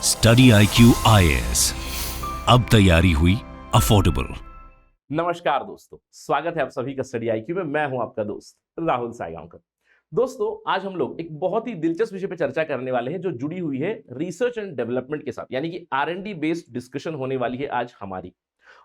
Study IQ IAS, अब तैयारी हुई अफोर्डेबल। नमस्कार दोस्तों, स्वागत है आप सभी का स्टडी IQ में। मैं हूं आपका दोस्त राहुल साईगांवकर। दोस्तों, आज हम लोग एक बहुत ही दिलचस्प विषय पर चर्चा करने वाले हैं जो जुड़ी हुई है रिसर्च एंड डेवलपमेंट के साथ, यानी कि R&D बेस्ड डिस्कशन होने वाली है आज हमारी।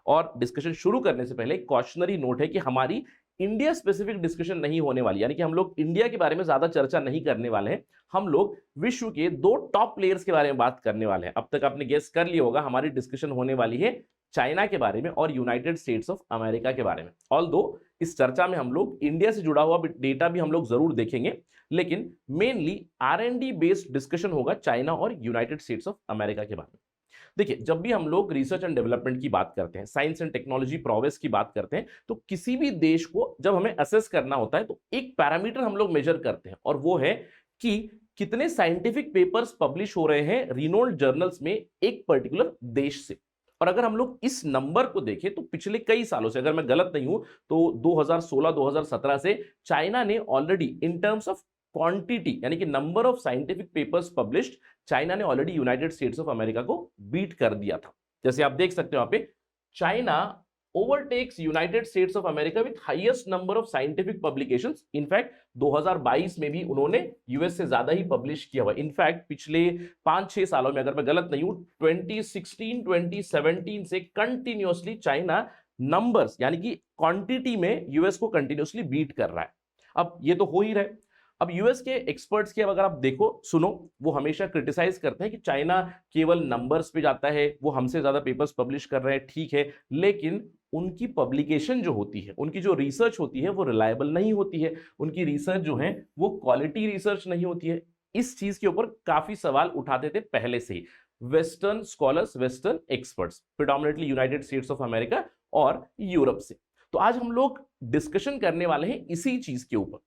और डिस्कशन शुरू करने से पहले एक कॉशनरी नोट है कि हमारी इंडिया स्पेसिफिक डिस्कशन नहीं होने वाली, यानी कि हम लोग इंडिया के बारे में ज्यादा चर्चा नहीं करने वाले हैं। हम लोग विश्व के 2 टॉप प्लेयर्स के बारे में बात करने वाले हैं। अब तक आपने गेस कर लिया होगा, हमारी डिस्कशन होने वाली है चाइना के बारे में और यूनाइटेड स्टेट्स ऑफ अमेरिका के बारे में। ऑल्दो इस चर्चा में हम लोग इंडिया से जुड़ा हुआ डेटा भी हम लोग जरूर देखेंगे, लेकिन मेनली R&D बेस्ड डिस्कशन होगा चाइना और यूनाइटेड स्टेट्स ऑफ अमेरिका के बारे में। देखिए, जब भी हम लोग रिसर्च एंड डेवलपमेंट की बात करते हैं, साइंस एंड टेक्नोलॉजी प्रोग्रेस की बात करते हैं, तो किसी भी देश को जब हमें असेस करना होता है तो एक पैरामीटर हम लोग मेजर करते हैं, और वो है कि कितने साइंटिफिक पेपर्स पब्लिश हो रहे हैं रिनोल्ड जर्नल्स में एक पर्टिकुलर देश से। और अगर हम लोग इस नंबर को देखें तो पिछले कई सालों से, अगर मैं गलत नहीं हूं तो 2016-2017 से चाइना ने already in terms of quantity, यानी कि number of scientific papers published, China ने already United States of America को बीट कर दिया था। जैसे आप देख सकते हो यहाँ पे, China overtakes United States of America with highest number of scientific publications. In fact 2022 में भी उन्होंने यूएस से ज्यादा ही पब्लिश किया हुआ। इनफैक्ट पिछले 5-6 सालों में, अगर मैं गलत नहीं हूं, 2016-2017 से कंटिन्यूअसली चाइना नंबर्स, यानी कि क्वांटिटी में यूएस को कंटिन्यूअसली बीट कर रहा है। अब ये तो हो ही रहा है। अब यूएस के एक्सपर्ट्स की अगर आप देखो सुनो, वो हमेशा क्रिटिसाइज करते हैं कि चाइना केवल नंबर्स पे जाता है, वो हमसे ज्यादा पेपर्स पब्लिश कर रहे हैं, ठीक है, लेकिन उनकी पब्लिकेशन जो होती है, उनकी जो रिसर्च होती है वो रिलायबल नहीं होती है। उनकी रिसर्च जो है वो क्वालिटी रिसर्च नहीं होती है। इस चीज के ऊपर काफी सवाल उठाते थे पहले से ही western scholars, western experts, predominantly United States of America और यूरोप से। तो आज हम लोग डिस्कशन करने वाले हैं इसी चीज के ऊपर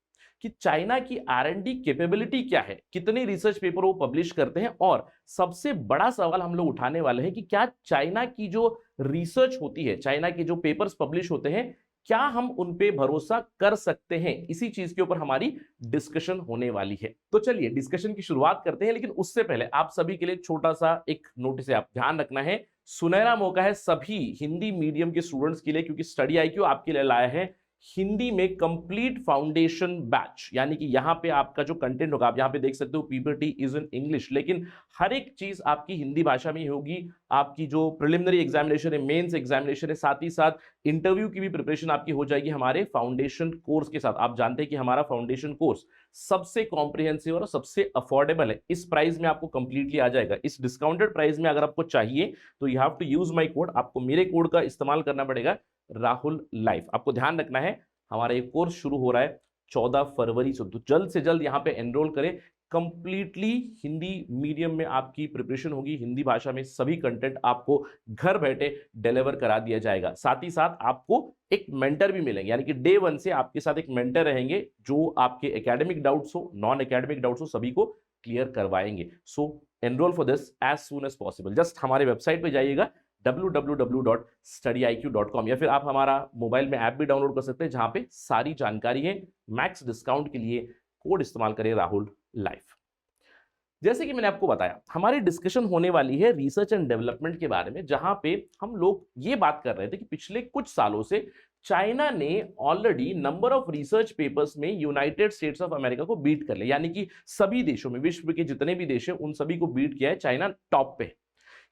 कि चाइना की R&D कैपेबिलिटी क्या है, कितने रिसर्च पेपर वो पब्लिश करते हैं, और सबसे बड़ा सवाल हम लोग उठाने वाले हैं कि क्या चाइना की जो रिसर्च होती है, चाइना के जो पेपर्स पब्लिश होते हैं, क्या हम उन पे भरोसा कर सकते हैं। इसी चीज के ऊपर हमारी डिस्कशन होने वाली है। तो चलिए डिस्कशन की शुरुआत करते हैं, लेकिन उससे पहले आप सभी के लिए छोटा सा एक नोटिस है, आप ध्यान रखना है। सुनहरा मौका है सभी हिंदी मीडियम के स्टूडेंट्स के लिए, क्योंकि स्टडी IQ आपके लिए लाया है हिंदी में कंप्लीट फाउंडेशन बैच। यानी कि यहां पे आपका जो कंटेंट होगा, आप यहां पे देख सकते हो PPT इज इन इंग्लिश, लेकिन हर एक चीज आपकी हिंदी भाषा में ही होगी। आपकी जो प्रिलिमिनरी एग्जामिनेशन है, मेंस एग्जामिनेशन है, साथ ही साथ इंटरव्यू की भी प्रिपरेशन आपकी हो जाएगी हमारे फाउंडेशन कोर्स के साथ। आप जानते हैं कि हमारा फाउंडेशन कोर्स सबसे कॉम्प्रिहेंसिव और सबसे अफोर्डेबल है। इस प्राइस में आपको कंप्लीटली आ जाएगा। इस डिस्काउंटेड प्राइस में अगर आपको चाहिए तो you have to use my code. आपको मेरे कोड का इस्तेमाल करना पड़ेगा, राहुल लाइफ। आपको ध्यान रखना है, हमारा ये कोर्स शुरू हो रहा है 14 फरवरी से, तो जल्द से जल्द यहाँ पे एनरोल करें। कंप्लीटली हिंदी मीडियम में आपकी प्रिपरेशन होगी, हिंदी भाषा में सभी कंटेंट आपको घर बैठे डिलीवर करा दिया जाएगा। साथ ही साथ आपको एक मेंटर भी मिलेंगे, यानी कि डे 1 से आपके साथ एक मेंटर रहेंगे जो आपके एकेडमिक डाउट्स हो, नॉन एकेडमिक डाउट्स हो, सभी को क्लियर करवाएंगे। So enroll for this as soon as possible. Just हमारे वेबसाइट पे जाइएगा www.studyiq.com, या फिर आप हमारा मोबाइल में ऐप भी डाउनलोड कर सकते हैं जहां पे सारी जानकारी है। मैक्स डिस्काउंट के लिए कोड इस्तेमाल करें राहुल लाइफ। जैसे कि मैंने आपको बताया, हमारी डिस्कशन होने वाली है रिसर्च एंड डेवलपमेंट के बारे में, जहां पे हम लोग ये बात कर रहे थे कि पिछले कुछ सालों से चाइना ने already number of research papers में यूनाइटेड स्टेट्स ऑफ अमेरिका को बीट कर लिया। यानी कि सभी देशों में, विश्व के जितने भी देश हैं उन सभी को बीट किया है, चाइना टॉप पे।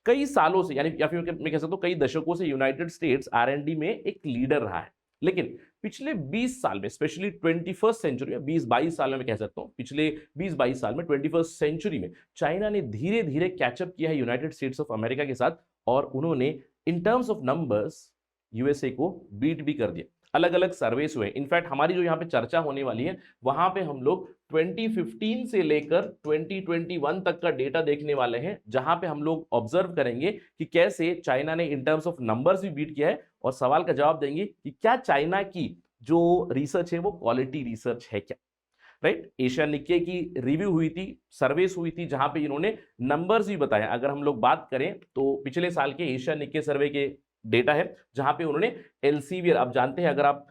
कई सालों से, यानी या फिर मैं कह सकता हूं कई दशकों से यूनाइटेड स्टेट्स R&D में एक लीडर रहा है। लेकिन पिछले 20 साल में, स्पेशली 21st सेंचुरी में, 20-22 साल में मैं कह सकता हूं, पिछले 20-22 साल में 21st सेंचुरी में चाइना ने धीरे धीरे कैचअप किया है यूनाइटेड स्टेट्स ऑफ अमेरिका के साथ, और उन्होंने इन टर्म्स ऑफ नंबर्स USA को बीट भी कर दिया। अलग अलग सर्वेस हुए। इनफैक्ट हमारी जो यहाँ पे चर्चा होने वाली है, वहां पे हम लोग 2015 से लेकर 2021 तक का डेटा देखने वाले हैं, जहां पे हम लोग ऑब्जर्व करेंगे कि कैसे चाइना ने इन टर्म्स ऑफ नंबर्स भी बीट किया है, और सवाल का जवाब देंगे कि क्या चाइना की जो रिसर्च है वो क्वालिटी रिसर्च है क्या। राइट, एशिया निक्के की रिव्यू हुई थी, सर्वेस हुई थी, जहां पे इन्होंने नंबर्स भी बताया। अगर हम लोग बात करें तो पिछले साल के एशिया निक्के सर्वे के डेटा है, जहां पे उन्होंने एल्सेवियर, आप जानते हैं, अगर आप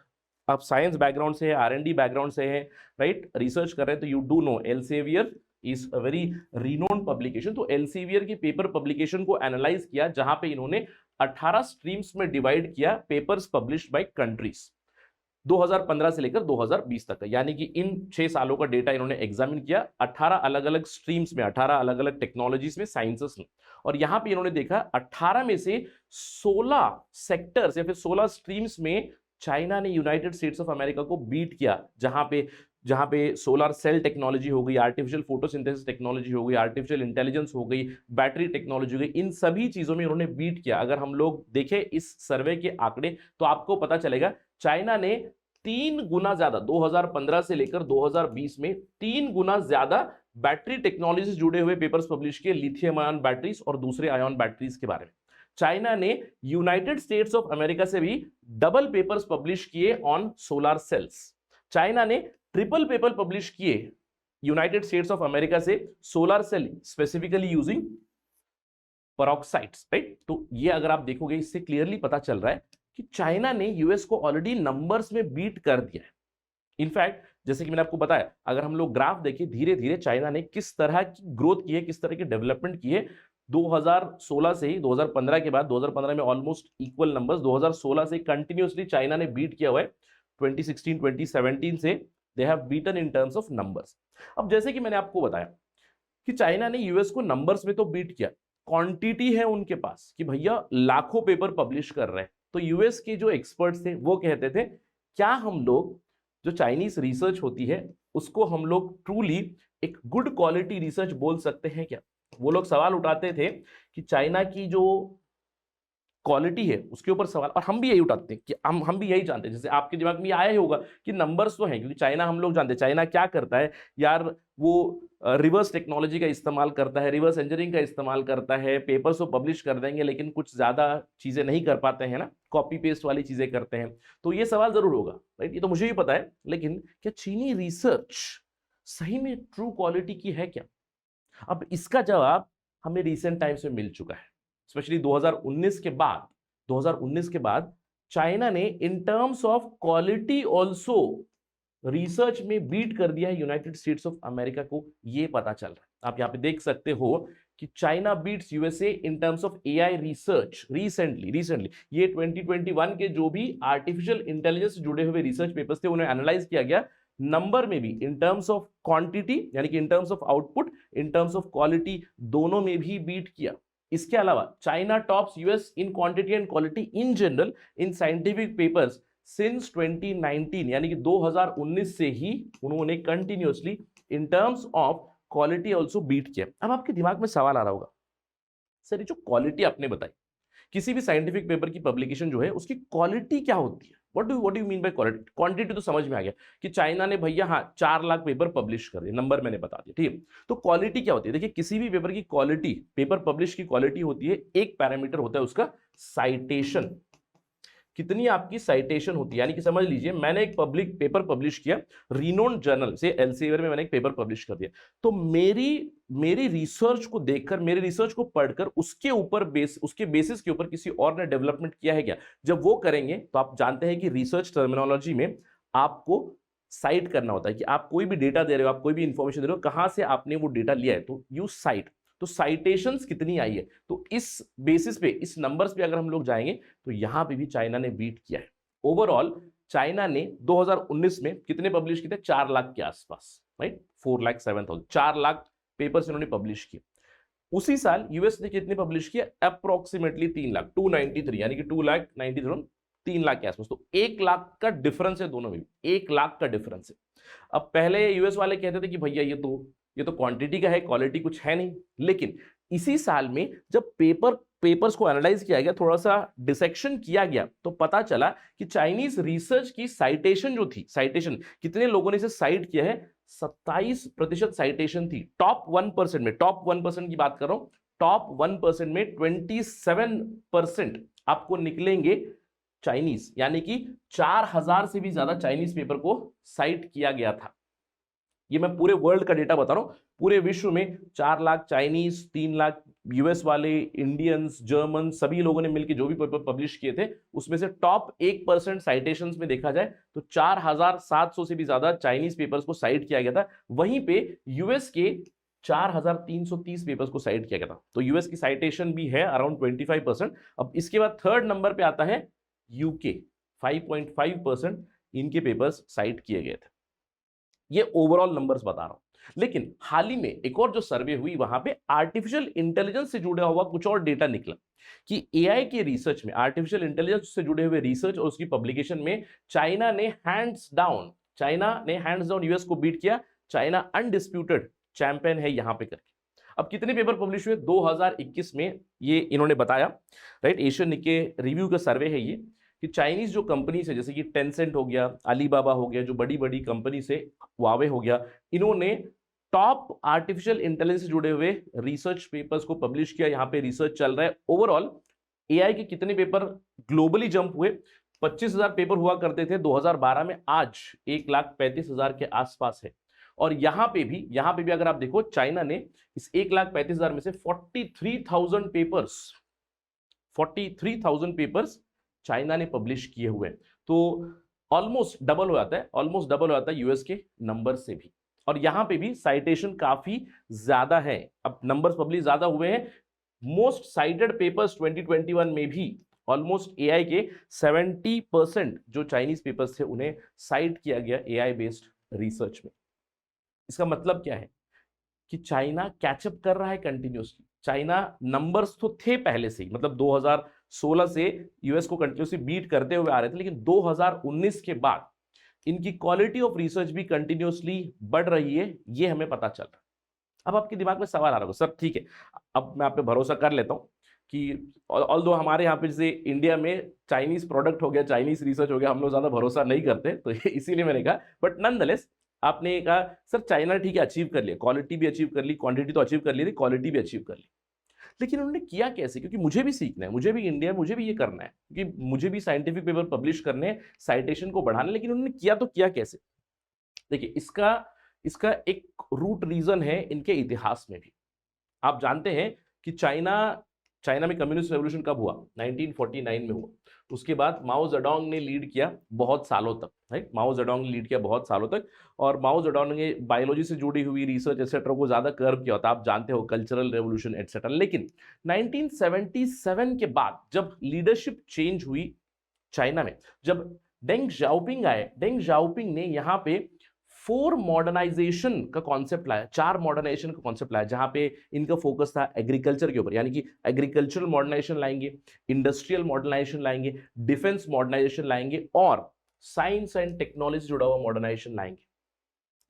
साइंस बैकग्राउंड से है, R&D बैकग्राउंड से है, राइट, रिसर्च कर रहे हैं, तो you do know Elsevier is a very renowned publication. तो एल्सेवियर की पेपर पब्लिकेशन को एनालाइज किया, जहां पे इन्होंने 18 स्ट्रीम्स में डिवाइड किया पेपर्स पब्लिश्ड बाय कंट्रीज 2015 से लेकर 2020 तक, यानी कि इन 6 सालों का डेटा इन्होंने एग्जामिन किया 18 अलग अलग स्ट्रीम्स में, 18 अलग अलग टेक्नोलॉजीज में, साइंसेस में। और यहां पे इन्होंने देखा 18 में से 16 सेक्टर्स या फिर 16 स्ट्रीम्स में चाइना ने यूनाइटेड स्टेट्स ऑफ अमेरिका को बीट किया, जहां पे सोलर सेल टेक्नोलॉजी हो गई, आर्टिफिशियल फोटोसिंथेसिस टेक्नोलॉजी हो गई, आर्टिफिशियल इंटेलिजेंस हो गई, बैटरी टेक्नोलॉजी हो गई, इन सभी चीजों में उन्होंने बीट किया। अगर हम लोग देखें इस सर्वे के आंकड़े तो आपको पता चलेगा चाइना ने 3 गुना ज्यादा 2015 से लेकर 2020 में 3 गुना ज्यादा बैटरी टेक्नोलॉजी से जुड़े हुए पेपर्स पब्लिश किए, लिथियम आयन बैटरीज और दूसरे आयन बैटरीज के बारे में। चाइना ने यूनाइटेड स्टेट्स ऑफ अमेरिका से भी डबल पेपर्स पब्लिश किए ऑन सोलर सेल्स। चाइना ने ट्रिपल पेपर पब्लिश किए यूनाइटेड स्टेट्स ऑफ अमेरिका से solar cell specifically using peroxides, right. तो ये अगर आप देखोगे इससे क्लियरली पता चल रहा है कि चाइना ने यूएस को ऑलरेडी नंबर्स में बीट कर दिया है। इनफैक्ट जैसे कि मैंने आपको बताया, अगर हम लोग ग्राफ देखिए धीरे धीरे चाइना ने किस तरह की ग्रोथ की है, किस तरह की डेवलपमेंट की है 2016 से ही, 2015 के बाद 2015 में ऑलमोस्ट इक्वल नंबर्स, 2016 से कंटिन्यूअसली चाइना ने बीट किया हुआ है। 2016 2017 से they have beaten in terms of numbers. अब जैसे कि मैंने आपको बताया कि चाइना ने यूएस को नंबर्स में तो बीट किया, क्वांटिटी है उनके पास कि भैया लाखों पेपर पब्लिश कर रहे हैं। तो यूएस के जो एक्सपर्ट्स थे वो कहते थे क्या हम लोग जो चाइनीज रिसर्च होती है उसको हम लोग ट्रूली एक गुड क्वालिटी रिसर्च बोल सकते हैं क्या? वो लोग सवाल उठाते थे कि चाइना की जो क्वालिटी है उसके ऊपर सवाल, और हम भी यही उठाते हैं कि हम भी यही जानते हैं, जैसे आपके दिमाग में आया ही होगा कि नंबर्स तो हैं, क्योंकि चाइना हम लोग जानते हैं चाइना क्या करता है यार, वो रिवर्स टेक्नोलॉजी का इस्तेमाल करता है, रिवर्स इंजीनियरिंग का इस्तेमाल करता है, पेपर्स को पब्लिश कर देंगे लेकिन कुछ ज्यादा चीजें नहीं कर पाते हैं ना, कॉपी पेस्ट वाली चीजें करते हैं। तो ये सवाल जरूर होगा, राइट, ये तो मुझे भी पता है, लेकिन क्या चीनी रिसर्च सही में ट्रू क्वालिटी की है क्या? अब इसका जवाब हमें रिसेंट टाइम्स में मिल चुका है, स्पेशली 2019 के बाद चाइना ने इन terms of quality also research में बीट कर दिया है यूनाइटेड स्टेट्स ऑफ अमेरिका को, ये पता चल रहा है। आप यहां पे देख सकते हो कि China beats USA in terms of AI research recently. ये 2021 के जो भी आर्टिफिशियल इंटेलिजेंस से जुड़े हुए रिसर्च पेपर्स थे उन्हें एनालाइज किया गया, नंबर में भी, इन टर्म्स ऑफ क्वांटिटी यानी कि in terms of output, in terms of quality, दोनों में भी बीट किया। इसके अलावा China tops US in quantity and quality in general in scientific papers since 2019, यानी कि 2019 से ही उन्होंने continuously in terms of quality also beat किया। अब आपके दिमाग में सवाल आ रहा होगा, सर ये जो क्वालिटी आपने बताई, किसी भी साइंटिफिक पेपर की पब्लिकेशन जो है उसकी क्वालिटी क्या होती है? What do you mean by quality? Quantity तो समझ में आ गया कि चाइना ने भैया 4 लाख पेपर पब्लिश कर दिए, नंबर मैंने बता दिया, ठीक है। तो क्वालिटी क्या होती है? देखिए किसी भी पेपर की क्वालिटी, पेपर पब्लिश की क्वालिटी होती है, एक पैरामीटर होता है उसका साइटेशन, कितनी आपकी साइटेशन होती है। यानी कि समझ लीजिए मैंने एक पब्लिक पेपर पब्लिश किया, रिनोन जर्नल से एल्सेवियर में मैंने एक पेपर पब्लिश कर दिया, तो मेरी रिसर्च को देखकर, मेरी रिसर्च को पढ़कर उसके बेसिस के ऊपर किसी और ने डेवलपमेंट किया है क्या? जब वो करेंगे तो आप जानते हैं कि रिसर्च टर्मिनोलॉजी में आपको साइट करना होता है कि आप कोई भी डेटा दे रहे हो, आप कोई भी इंफॉर्मेशन दे रहे हो, कहां से आपने वो डेटा लिया है, तो यू साइट। तो साइटेशंस कितनी आई है, तो इस बेसिस पे, इस नंबर्स पे अगर हम लोग जाएंगे तो यहां पे भी चाइना ने बीट किया है। ओवरऑल चाइना ने 2019 में कितने पब्लिश किए थे? 4 लाख के आसपास, राइट, 4,07,000, 4 लाख पेपर्स इन्होंने पब्लिश किए। उसी साल यूएस ने कितने पब्लिश किए? अप्रोक्सीमेटली 3 लाख, 293, यानी कि 2,93,000, 3 लाख के आसपास। तो 1 लाख का डिफरेंस है दोनों में, 1 लाख का डिफरेंस है। अब पहले यूएस वाले कहते थे कि भैया ये तो क्वांटिटी का है, क्वालिटी कुछ है नहीं, लेकिन इसी साल में जब पेपर्स को एनालाइज किया गया, थोड़ा सा डिसेक्शन किया गया, तो पता चला कि चाइनीज रिसर्च की साइटेशन जो थी, साइटेशन कितने लोगों ने इसे साइट किया है? 27% साइटेशन थी। टॉप 1% में, टॉप 1% की बात कर रहा हूं, टॉप 1% में 27% आपको निकलेंगे चाइनीज, यानी कि 4000 से भी ज्यादा चाइनीज पेपर को साइट किया गया था। ये मैं पूरे वर्ल्ड का डेटा बता रहा हूं, पूरे विश्व में 4 लाख चाइनीज, 3 लाख यूएस वाले, इंडियंस, जर्मन, सभी लोगों ने मिलकर जो भी पेपर पब्लिश किए थे, उसमें से टॉप 1% साइटेशंस में देखा जाए तो 4700 से भी ज्यादा चाइनीज पेपर्स को साइट किया गया था। वहीं पे यूएस के 4330 पेपर्स को साइट किया गया था। तो यूएस की साइटेशन भी है अराउंड 25%। अब इसके बाद थर्ड नंबर पे आता है यूके, 5.5% इनके पेपर्स साइट किए गए थे। ये ओवरऑल नंबर्स बता रहा हूं। लेकिन हाल ही में एक और जो सर्वे हुई, वहां पे आर्टिफिशियल इंटेलिजेंस से जुड़ा हुआ कुछ और डेटा निकला कि एआई के रिसर्च में, आर्टिफिशियल इंटेलिजेंस से जुड़े हुए रिसर्च और उसकी पब्लिकेशन में चाइना ने हैंड्स डाउन यूएस को बीट किया। चाइना अनडिस्प्यूटेड चैंपियन है यहां पे करके। अब कितने पेपर पब्लिश हुए 2021 में, ये इन्होंने बताया, राइट। एशियन निके रिव्यू का सर्वे है ये, कि चाइनीज जो कंपनीज है जैसे कि टेंसेंट हो गया, अलीबाबा हो गया, जो बड़ी बड़ी कंपनी से वावे हो गया, इन्होंने टॉप आर्टिफिशियल इंटेलिजेंस से जुड़े हुए रिसर्च पेपर्स को पब्लिश किया। यहां पे रिसर्च चल रहा है। ओवरऑल एआई के कितने पेपर ग्लोबली जंप हुए? 25,000 पेपर हुआ करते थे 2012 में, आज 1,35,000 के आसपास है। और यहां पे भी अगर आप देखो, चाइना ने इस 1,35,000 में से 43,000 पेपर्स चाइना ने पब्लिश किए हुए। तो ऑलमोस्ट डबल हो जाता है यूएस के नंबर से भी। और यहां पे भी साइटेशन काफी ज्यादा है। अब नंबर्स पब्लिश ज्यादा हुए हैं। मोस्ट साइटेड पेपर्स 2021 में भी ऑलमोस्ट एआई के 70% जो चाइनीज पेपर्स थे उन्हें साइट किया गया एआई बेस्ड रिसर्च में। इसका मतलब क्या है कि चाइना कैचअप कर रहा है कंटिन्यूसली। चाइना नंबर्स तो थे पहले से ही, मतलब 2016 से यूएस को कंटिन्यूसली बीट करते हुए आ रहे थे, लेकिन 2019 के बाद इनकी क्वालिटी ऑफ रिसर्च भी कंटिन्यूसली बढ़ रही है, ये हमें पता चल रहा है। अब आपके दिमाग में सवाल आ रहा होगा, सर ठीक है, अब मैं आप पे भरोसा कर लेता हूं कि ऑल्दो हमारे यहाँ पे जैसे इंडिया में चाइनीज प्रोडक्ट हो गया, चाइनीज रिसर्च हो गया, हम लोग ज्यादा भरोसा नहीं करते, तो इसीलिए मैंने कहा। बट नॉनदलेस आपने कहा सर चाइना ठीक है अचीव कर लिया, क्वालिटी भी अचीव कर ली, क्वांटिटी तो अचीव कर ली थी, क्वालिटी भी अचीव कर ली, लेकिन उन्होंने किया कैसे? क्योंकि मुझे भी सीखना है, मुझे भी इंडिया, मुझे भी ये करना है, क्योंकि मुझे भी साइंटिफिक पेपर पब्लिश करने हैं, साइटेशन को बढ़ाने, लेकिन उन्होंने किया तो किया कैसे? देखिए, इसका एक रूट रीजन है इनके इतिहास में भी। आप जानते हैं कि चाइना में कम्युनिस्ट रेवोल्यूशन कब हुआ? 1949 में हुआ। उसके बाद माओ जेडोंग ने लीड किया बहुत सालों तक, राइट। माओ जेडोंग ने लीड किया बहुत सालों तक, और माओ जेडोंग ने बायोलॉजी से जुड़ी हुई रिसर्च एक्सेट्रा को ज्यादा कर्व किया होता, आप जानते हो, कल्चरल रेवोल्यूशन एक्सेट्रा। लेकिन 1977 के बाद जब लीडरशिप चेंज हुई चाइना में, जब डेंग जाओपिंग ने यहाँ पे 4 मॉडर्नाइजेशन का कॉन्सेप्ट लाया, 4 मॉडर्नाइजेशन का कॉन्सेप्ट लाया, जहां पे इनका फोकस था एग्रीकल्चर के ऊपर, यानी कि एग्रीकल्चरल मॉडर्नाइजेशन लाएंगे, इंडस्ट्रियल मॉडर्नाइजेशन लाएंगे, डिफेंस मॉडर्नाइजेशन लाएंगे, और साइंस एंड टेक्नोलॉजी जुड़ा हुआ मॉडर्नाइजेशन लाएंगे।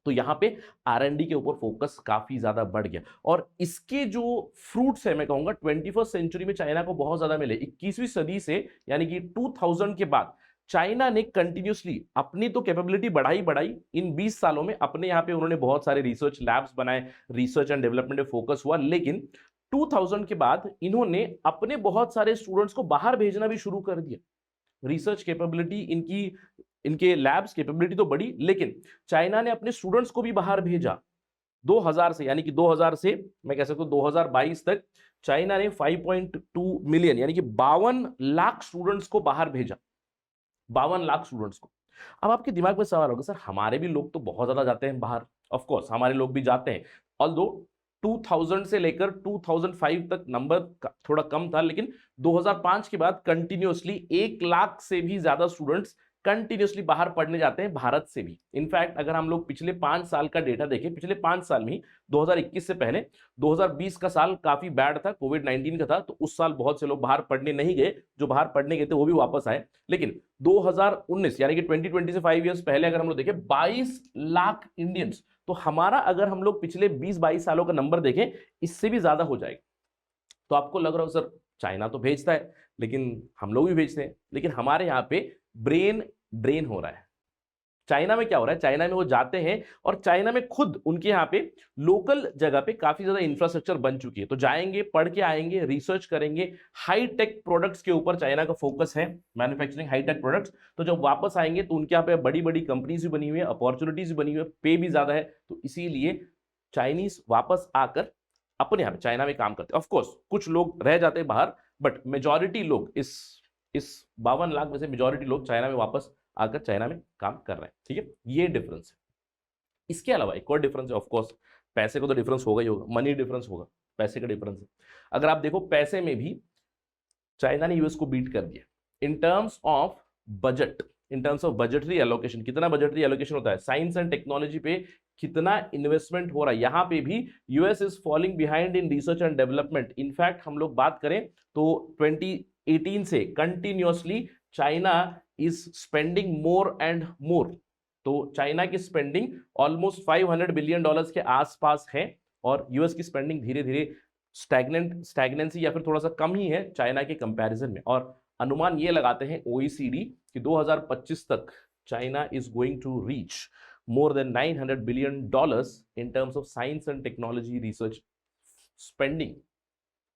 तो यहां पे R&D के ऊपर फोकस काफी ज्यादा बढ़ गया, और इसके जो फ्रूट्स है, मैं कहूंगा 21st सेंचुरी में चाइना को बहुत ज्यादा मिले। 21वीं सदी से, यानी कि 2000 के बाद चाइना ने कंटिन्यूसली अपनी तो कैपेबिलिटी बढ़ाई इन 20 सालों में। अपने यहाँ पे उन्होंने बहुत सारे रिसर्च लैब्स बनाए, रिसर्च एंड डेवलपमेंट में फोकस हुआ, लेकिन 2000 के बाद इन्होंने अपने बहुत सारे स्टूडेंट्स को बाहर भेजना भी शुरू कर दिया। रिसर्च कैपेबिलिटी इनके लैब्स कैपेबिलिटी तो बढ़ी, लेकिन चाइना ने अपने स्टूडेंट्स को भी बाहर भेजा। 2000 से, यानी कि 2000 से मैं कह सकता हूं 2022 तक चाइना ने 5.2 मिलियन, यानी कि 52 लाख स्टूडेंट्स को बाहर भेजा, 52 लाख स्टूडेंट्स को। अब आपके दिमाग में सवाल होगा, सर हमारे भी लोग तो बहुत ज्यादा जाते हैं बाहर। ऑफ कोर्स हमारे लोग भी जाते हैं, ऑल्दो 2000 से लेकर 2005 तक नंबर थोड़ा कम था, लेकिन 2005 के बाद कंटिन्यूअसली 1 लाख से भी ज्यादा स्टूडेंट्स कंटिन्यूअसली बाहर पढ़ने जाते हैं, भारत से भी। इनफैक्ट अगर हम लोग पिछले 5 साल का डेटा देखें, पिछले 5 साल में ही 2021 से पहले 2020 का साल काफी बैड था, कोविड-19 का था, तो उस साल बहुत से लोग बाहर पढ़ने नहीं गए, जो बाहर पढ़ने गए थे वो भी वापस आए। लेकिन 2019 यानी कि 2020 से 5 इयर्स पहले अगर हम लोग देखें 22 लाख इंडियंस, तो हमारा अगर हम लोग पिछले 20-22 सालों का नंबर देखें, इससे भी ज्यादा हो जाएगा। तो आपको लग रहा हो सर चाइना तो भेजता है, लेकिन हम लोग भी भेजते हैं, लेकिन हमारे यहाँ पे ब्रेन ड्रेन हो रहा है। चाइना में क्या हो रहा है? चाइना में वो जाते हैं, और चाइना में खुद उनके यहाँ पे लोकल जगह पे काफी ज्यादा इंफ्रास्ट्रक्चर बन चुकी है, तो जाएंगे, पढ़ के आएंगे, रिसर्च करेंगे, हाई टेक प्रोडक्ट्स के ऊपर चाइना का फोकस है, मैन्युफैक्चरिंग हाई टेक प्रोडक्ट्स। तो जब वापस आएंगे तो उनके यहाँ पे बड़ी बड़ी कंपनीज भी बनी हुई है, अपॉर्चुनिटीज भी बनी हुई है, पे भी ज्यादा है, तो इसीलिए चाइनीज वापस आकर अपने यहाँ पे चाइना में काम करते हैं। ऑफकोर्स कुछ लोग रह जाते हैं बाहर, बट मेजॉरिटी लोग इस 52 लाख में से मेजॉरिटी लोग चाइना में वापस आकर चाइना में काम कर रहे हैं। ठीक है, ये डिफरेंस है। इसके अलावा एक और डिफरेंस है ऑफकोर्स पैसे का तो डिफरेंस होगा ही होगा, मनी डिफरेंस होगा, पैसे का डिफरेंस है। अगर आप देखो पैसे में भी चाइना ने यूएस को बीट कर दिया इन terms of budget, in terms of budgetary allocation. कितना बजटरी एलोकेशन होता है, साइंस एंड टेक्नोलॉजी पे कितना इन्वेस्टमेंट हो रहा है, यहां पे भी US is falling behind in research and development. In fact हम लोग बात करें तो 2018 से continuously China is spending more and more. तो चाइना की स्पेंडिंग ऑलमोस्ट $500 बिलियन के आसपास है और यूएस की स्पेंडिंग धीरे धीरे स्टैग्नेंसी या फिर थोड़ा सा कम ही है चाइना के कंपैरिजन में। और अनुमान ये लगाते हैं ओईसीडी कि 2025 तक China is going to reach more than $900 billion in terms of science and technology research spending।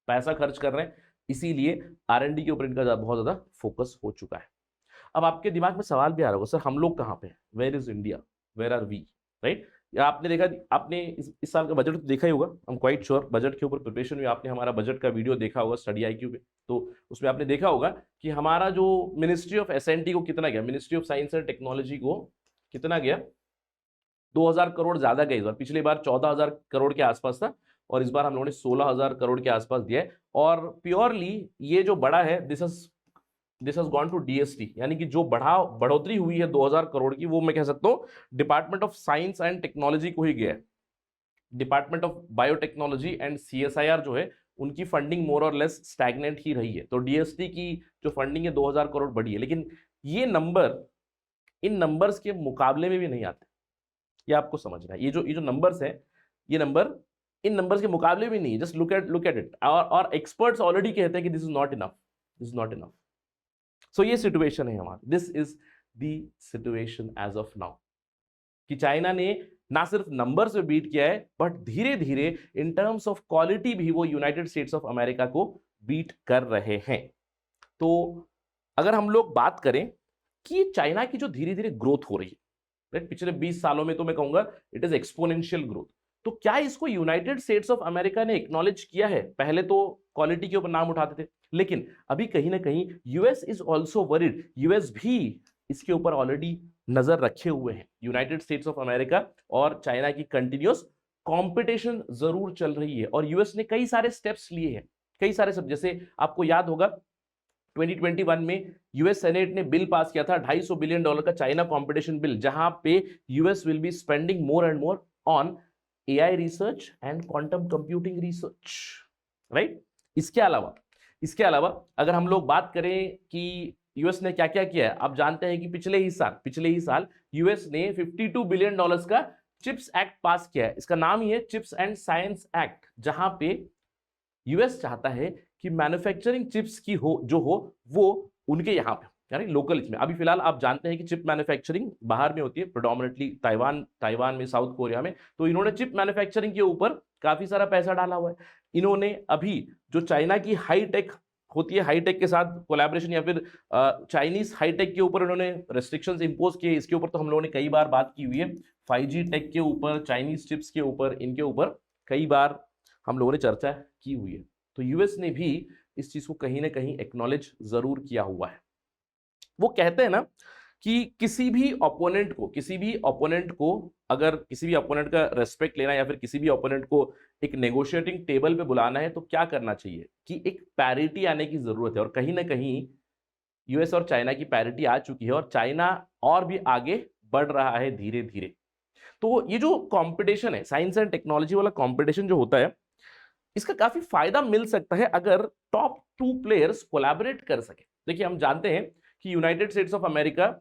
पैसा खर्च कर रहे हैं, इसीलिए R&D के ऊपर इनका बहुत ज्यादा फोकस हो चुका है। अब आपके दिमाग में सवाल भी आ रहा होगा, सर हम लोग कहाँ पे हैं, where is India, where are we, right. या आपने देखा, आपने इस साल का बजट तो देखा ही होगा, I am quite sure budget के ऊपर प्रिपरेशन में आपने हमारा बजट का वीडियो देखा होगा स्टडी IQ पे, तो उसमें आपने देखा होगा कि हमारा जो मिनिस्ट्री ऑफ SNT को कितना गया, ministry of science and technology को कितना गया, 2000 करोड़ ज्यादा गए इस बार। पिछली बार 14,000 करोड़ के आसपास था और इस बार हम लोगों ने 16,000 करोड़ के आसपास दिया है। और प्योरली ये जो बड़ा है this has gone to DST, यानी कि जो बढ़ोतरी हुई है 2000 करोड़ की, वो मैं कह सकता हूँ department of science and technology को ही गया है। Department of biotechnology and CSIR जो है उनकी फंडिंग मोर और लेस स्टैग्नेंट ही रही है। तो DST की जो फंडिंग है 2000 करोड़ बढ़ी है, लेकिन ये नंबर इन नंबर्स के मुकाबले में भी नहीं आते, ये आपको समझना है। ये जो नंबर्स है, ये नंबर इन नंबर्स के मुकाबले भी नहीं है। Just look at it. और एक्सपर्ट्स ऑलरेडी कहते हैं कि this is not enough, this is not enough. So ये सिचुएशन है हमारी, this is the situation as of now, कि चाइना ने ना सिर्फ नंबर्स में बीट किया है बट धीरे धीरे इन टर्म्स ऑफ क्वालिटी भी वो यूनाइटेड स्टेट्स ऑफ अमेरिका को बीट कर रहे हैं। तो अगर हम लोग बात करें कि चाइना की जो धीरे धीरे ग्रोथ हो रही है, राइट, पिछले 20 सालों में, तो मैं कहूंगा इट इज एक्सपोनेंशियल ग्रोथ। तो क्या इसको यूनाइटेड स्टेट्स ऑफ अमेरिका ने एक्नॉलेज किया है? पहले तो क्वालिटी के ऊपर नाम उठाते थे, लेकिन अभी कहीं ना कहीं US is also worried, US भी इसके ऊपर ऑलरेडी नजर रखे हुए हैं। यूनाइटेड स्टेट्स ऑफ अमेरिका और चाइना की कंटिन्यूअस कंपटीशन जरूर चल रही है और यूएस ने कई सारे स्टेप्स लिए हैं, कई सारे सब। जैसे आपको याद होगा 2021 में यूएस सेनेट ने बिल पास किया था $250 बिलियन का चाइना कंपटीशन बिल, जहां पे US will be spending more and more on AI research and quantum computing research, right. इसके अलावा अगर हम लोग बात करें कि यूएस ने क्या क्या किया है, आप जानते हैं कि पिछले ही साल यूएस ने $52 बिलियन का चिप्स एक्ट पास किया है। इसका नाम ही है चिप्स एंड साइंस एक्ट, जहां पे यूएस चाहता है कि मैन्युफैक्चरिंग चिप्स की जो हो वो उनके यहाँ पे, यानी लोकल इसमें। अभी फिलहाल आप जानते हैं कि चिप मैन्युफैक्चरिंग बाहर में होती है, प्रेडोमिनेटली ताइवान में, साउथ कोरिया में। तो इन्होंने चिप मैन्युफैक्चरिंग के ऊपर काफी सारा पैसा डाला हुआ है। इन्होंने अभी जो चाइना की हाई टेक होती है, हाई टेक के साथ कोलैबोरेशन या फिर चाइनीज हाई टेक के ऊपर इन्होंने रेस्ट्रिक्शंस इंपोज किए। इसके ऊपर तो हम लोगों ने कई बार बात की हुई है, 5G टेक के ऊपर, चाइनीज चिप्स के ऊपर, इनके ऊपर कई बार हम लोगों ने चर्चा की हुई है। तो यूएस ने भी इस चीज को कहीं ना कहीं एक्नॉलेज जरूर किया हुआ है। वो कहते हैं ना कि किसी भी ओपोनेंट को अगर किसी भी ओपोनेंट का रेस्पेक्ट लेना या फिर किसी भी ओपोनेंट को एक नेगोशिएटिंग टेबल पे बुलाना है तो क्या करना चाहिए कि एक पैरिटी आने की जरूरत है। और कहीं ना कहीं यूएस और चाइना की पैरिटी आ चुकी है और चाइना और भी आगे बढ़ रहा है धीरे धीरे। तो ये जो कॉम्पिटिशन है, साइंस एंड टेक्नोलॉजी वाला कॉम्पिटिशन जो होता है, इसका काफी फायदा मिल सकता है अगर टॉप 2 प्लेयर्स कोलैबोरेट कर सके। देखिए, हम जानते हैं कि United States of America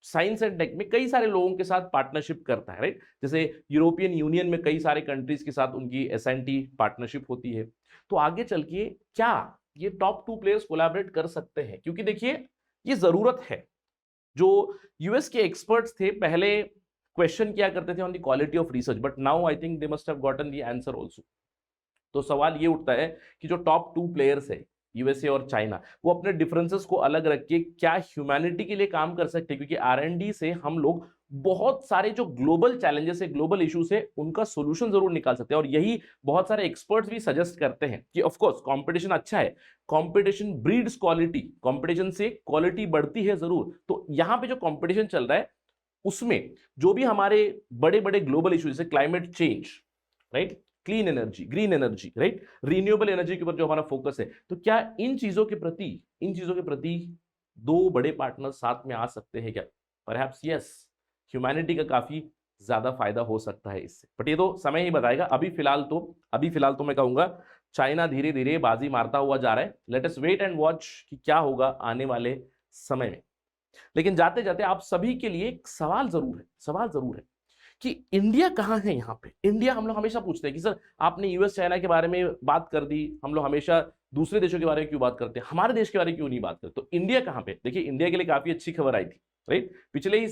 science and tech में कई सारे लोगों के साथ पार्टनरशिप करता है, राइट। जैसे यूरोपियन यूनियन में कई सारे कंट्रीज के साथ उनकी SNT पार्टनरशिप होती है। तो आगे चल के क्या ये टॉप 2 प्लेयर्स कोलैबोरेट कर सकते हैं? क्योंकि देखिए, ये जरूरत है। जो यूएस के एक्सपर्ट्स थे पहले क्वेश्चन किया करते थे on the quality of research, but now I think they must have gotten the answer also. तो सवाल ये उठता है कि जो टॉप 2 प्लेयर्स है, यूएसए और चाइना, वो अपने डिफरेंसेस को अलग रख के क्या ह्यूमैनिटी के लिए काम कर सकते हैं? क्योंकि R&D से हम लोग बहुत सारे जो ग्लोबल चैलेंजेस है, ग्लोबल इश्यूज है, उनका सोल्यूशन जरूर निकाल सकते हैं। और यही बहुत सारे एक्सपर्ट्स भी सजेस्ट करते हैं कि ऑफ कोर्स कंपटीशन अच्छा है, कंपटीशन ब्रीड्स क्वालिटी, कंपटीशन से क्वालिटी बढ़ती है जरूर। तो यहाँ पे जो कंपटीशन चल रहा है उसमें जो भी हमारे बड़े बड़े ग्लोबल इश्यूज जैसे climate change, right, clean energy, green energy, right, renewable energy के ऊपर जो हमारा फोकस है, तो क्या इन चीजों के प्रति दो बड़े पार्टनर साथ में आ सकते हैं क्या? परहैप्स यस, ह्यूमैनिटी का काफी ज्यादा फायदा हो सकता है इससे, बट ये तो समय ही बताएगा। अभी फिलहाल तो मैं कहूंगा चाइना धीरे धीरे बाजी मारता हुआ जा रहा है। Let us wait and watch कि क्या होगा आने वाले समय में। लेकिन जाते जाते आप सभी के लिए एक सवाल जरूर है कि इंडिया कहाँ है यहाँ पे। इंडिया, हम लोग हमेशा पूछते हैं कि सर आपने यूएस चाइना के बारे में बात कर दी, हम लोग हमेशा दूसरे देशों के बारे में क्यों बात करते हैं, हमारे देश के बारे में क्यों नहीं बात करते? तो इंडिया कहाँ पे? देखिए, इंडिया के लिए काफी अच्छी खबर आई थी, राइट, पिछले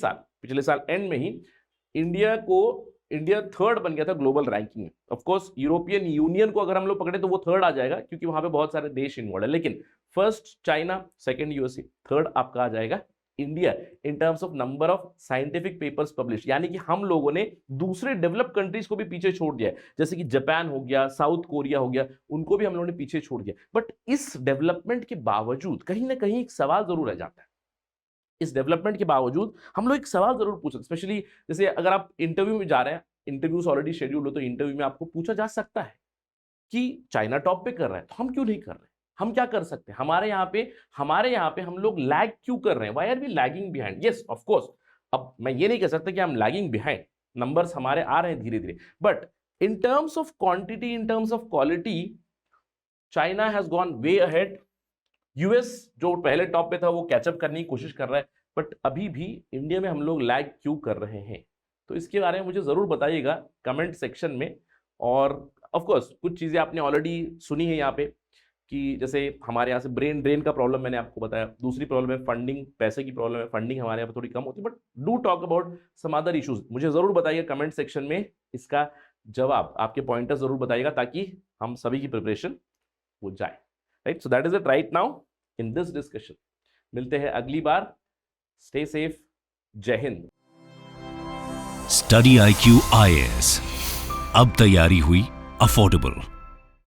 साल एंड में ही इंडिया थर्ड बन गया था ग्लोबल रैंकिंग में। ऑफ कोर्स यूरोपियन यूनियन को अगर हम लोग पकड़े तो वो थर्ड आ जाएगा, क्योंकि वहां पे बहुत सारे देश इन्वॉल्व है। लेकिन first China, second USA, third आपका आ जाएगा India in terms of number of scientific papers publish. यानी कि हम लोगों ने दूसरे डेवलप्ड कंट्रीज को भी पीछे छोड़ दिया है, जैसे कि जापान हो गया, साउथ कोरिया हो गया, उनको भी हम लोगों ने पीछे छोड़ दिया। बट इस डेवलपमेंट के बावजूद कहीं ना कहीं एक सवाल जरूर रह जाता है। इस डेवलपमेंट के बावजूद हम लोग एक सवाल जरूर पूछते, स्पेशली जैसे अगर आप इंटरव्यू में जा रहे हैं, इंटरव्यूज ऑलरेडी शेड्यूल हो, तो इंटरव्यू में आपको पूछा जा सकता है कि चाइना टॉप पे कर रहा है तो हम क्यों नहीं कर रहे, हम क्या कर सकते हैं, हमारे यहाँ पे हम लोग लैग क्यों कर रहे हैं, why are we lagging behind? Yes, of course, अब मैं ये नहीं कह सकता कि हम लैगिंग बिहाइंड, नंबर्स हमारे आ रहे हैं धीरे धीरे, but in terms of quantity, in terms of quality, China has gone way ahead. US जो पहले टॉप पे था वो कैचअप करने की कोशिश कर रहा है, बट अभी भी इंडिया में हम लोग लैग क्यों कर रहे हैं? तो इसके बारे में मुझे जरूर बताइएगा कमेंट सेक्शन में। और ऑफ कोर्स कुछ चीजें आपने ऑलरेडी सुनी है यहाँ पे, कि जैसे हमारे यहाँ से ब्रेन ड्रेन का प्रॉब्लम मैंने आपको बताया, दूसरी प्रॉब्लम है फंडिंग, पैसे की प्रॉब्लम है, फंडिंग हमारे यहाँ पे थोड़ी कम होती है, but do talk about some other issues. मुझे जरूर बताइए कमेंट सेक्शन में इसका जवाब, आपके पॉइंटर जरूर बताइएगा, ताकि हम सभी की प्रिपरेशन हो जाए, right. So that is it right now in this discussion. मिलते हैं अगली बार, स्टे सेफ, जय हिंद। स्टडी IQ IAS, अब तैयारी हुई अफोर्डेबल।